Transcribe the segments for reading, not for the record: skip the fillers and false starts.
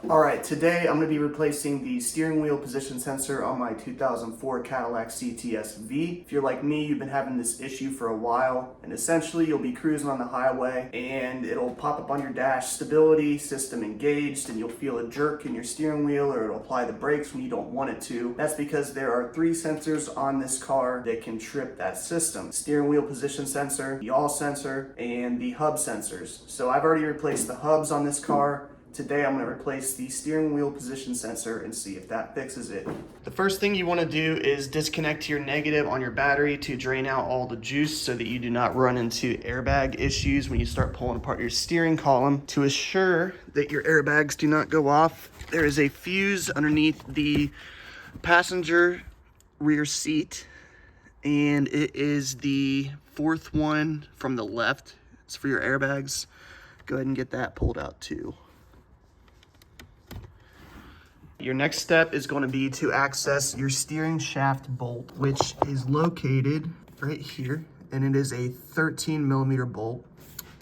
Alright, today I'm going to be replacing the steering wheel position sensor on my 2004 Cadillac CTS-V. If you're like me, you've been having this issue for a while, and essentially you'll be cruising on the highway and it'll pop up on your dash, stability system engaged, and you'll feel a jerk in your steering wheel, or it'll apply the brakes when you don't want it to. That's because there are 3 sensors on this car that can trip that system: steering wheel position sensor, the yaw sensor, and the hub sensors. So I've already replaced the hubs on this car. Today I'm going to replace the steering wheel position sensor and see if that fixes it. The first thing you want to do is disconnect your negative on your battery to drain out all the juice so that you do not run into airbag issues when you start pulling apart your steering column. To assure that your airbags do not go off, there is a fuse underneath the passenger rear seat, and it is the 4th one from the left. It's for your airbags. Go ahead and get that pulled out too. Your next step is going to be to access your steering shaft bolt, which is located right here, and it is a 13mm bolt.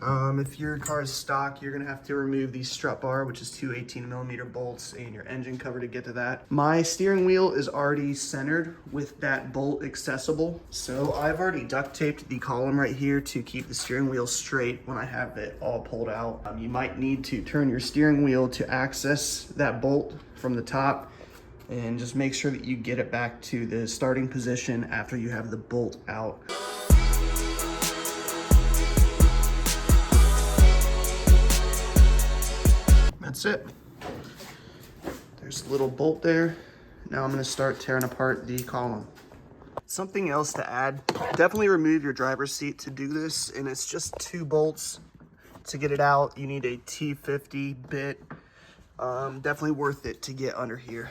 If your car is stock, you're going to have to remove the strut bar, which is 2 18mm bolts, and your engine cover to get to that. My steering wheel is already centered with that bolt accessible, so I've already duct taped the column right here to keep the steering wheel straight when I have it all pulled out. You might need to turn your steering wheel to access that bolt from the top, and just make sure that you get it back to the starting position after you have the bolt out. That's it. There's a little bolt there. Now I'm going to start tearing apart the column. Something else to add, definitely remove your driver's seat to do this, and it's just 2 bolts. To get it out, you need a T50 bit. Definitely worth it to get under here.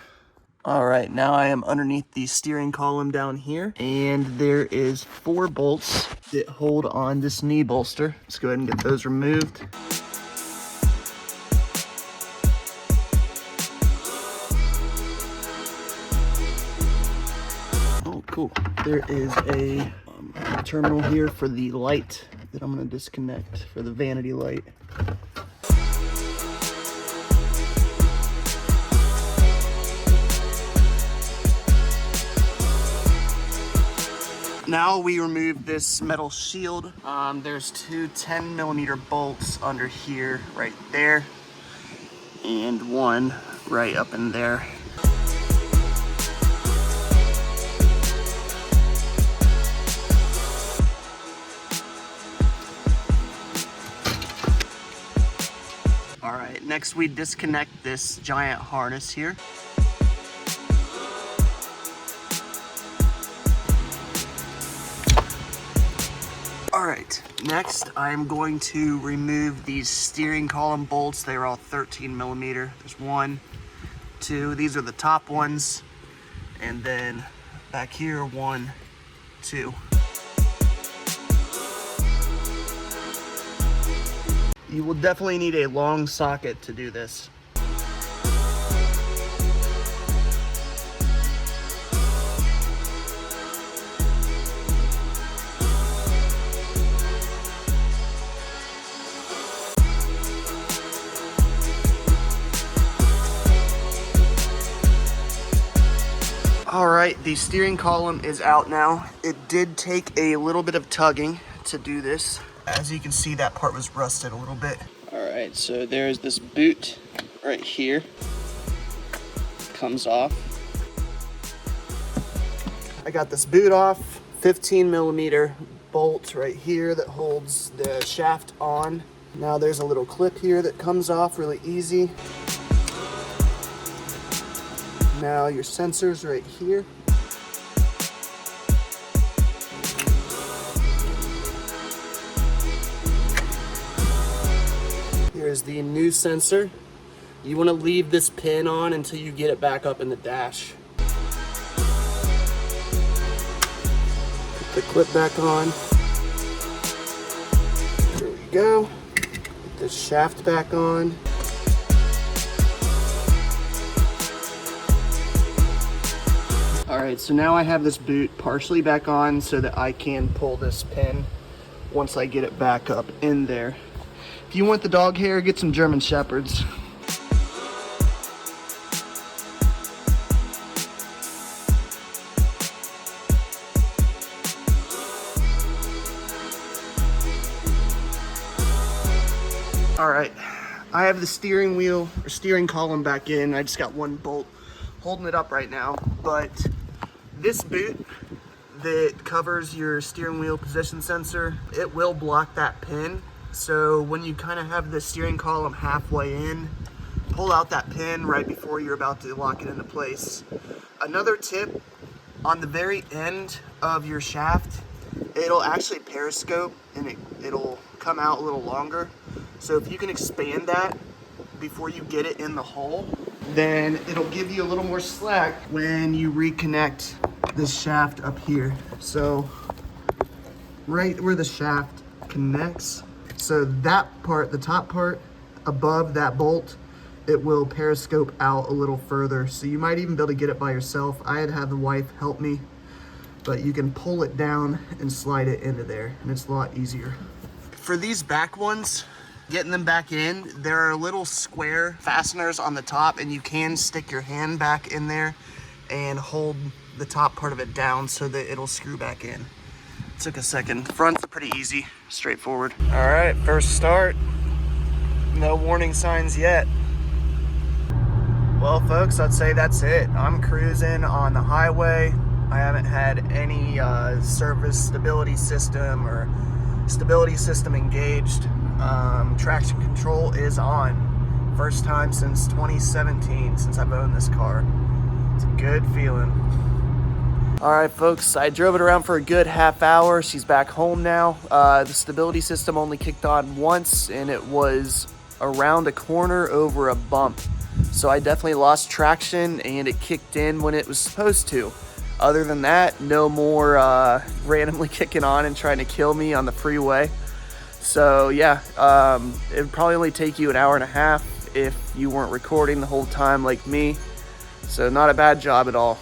All right, now I am underneath the steering column down here, and there is 4 bolts that hold on this knee bolster. Let's go ahead and get those removed. Oh, cool. There is a terminal here for the light that I'm going to disconnect for the vanity light. Now we remove this metal shield. There's 2 10mm bolts under here, right there, and 1 right up in there. All right, next we disconnect this giant harness here. All right, next I'm going to remove these steering column bolts. They're all 13mm. There's 1, 2, these are the top ones, and then back here 1, 2. You will definitely need a long socket to do this. All right, the steering column is out now. It did take a little bit of tugging to do this. As you can see, that part was rusted a little bit. All right, so there's this boot right here. Comes off. I got this boot off. 15mm bolt right here that holds the shaft on. Now there's a little clip here that comes off really easy. Now your sensors right here. Here's the new sensor. You want to leave this pin on until you get it back up in the dash. Put the clip back on. There we go. Put the shaft back on. Alright, so now I have this boot partially back on so that I can pull this pin once I get it back up in there. If you want the dog hair, get some German Shepherds. I have the steering wheel or steering column back in. I just got one bolt holding it up right now, but this boot that covers your steering wheel position sensor, it will block that pin. So when you kind of have the steering column halfway in, pull out that pin right before you're about to lock it into place. Another tip, on the very end of your shaft, it'll actually periscope and it'll come out a little longer. So if you can expand that before you get it in the hole, then it'll give you a little more slack when you reconnect this shaft up here. So right where the shaft connects, so that part, the top part above that bolt, it will periscope out a little further. So you might even be able to get it by yourself. I had to have the wife help me, but you can pull it down and slide it into there, and it's a lot easier. For these back ones, getting them back in, there are little square fasteners on the top, and you can stick your hand back in there and hold the top part of it down so that it'll screw back in. It took a second. Front's pretty easy, straightforward. All right, first start. No warning signs yet. Well, folks, I'd say that's it. I'm cruising on the highway. I haven't had any service stability system or stability system engaged. Traction control is on. First time since 2017 since I've owned this car. It's a good feeling. All right, folks, I drove it around for a good half hour. She's back home now. The stability system only kicked on once, and it was around a corner over a bump. So I definitely lost traction, and it kicked in when it was supposed to. Other than that, no more randomly kicking on and trying to kill me on the freeway. So yeah, it would probably only take you an hour and a half if you weren't recording the whole time like me. So not a bad job at all.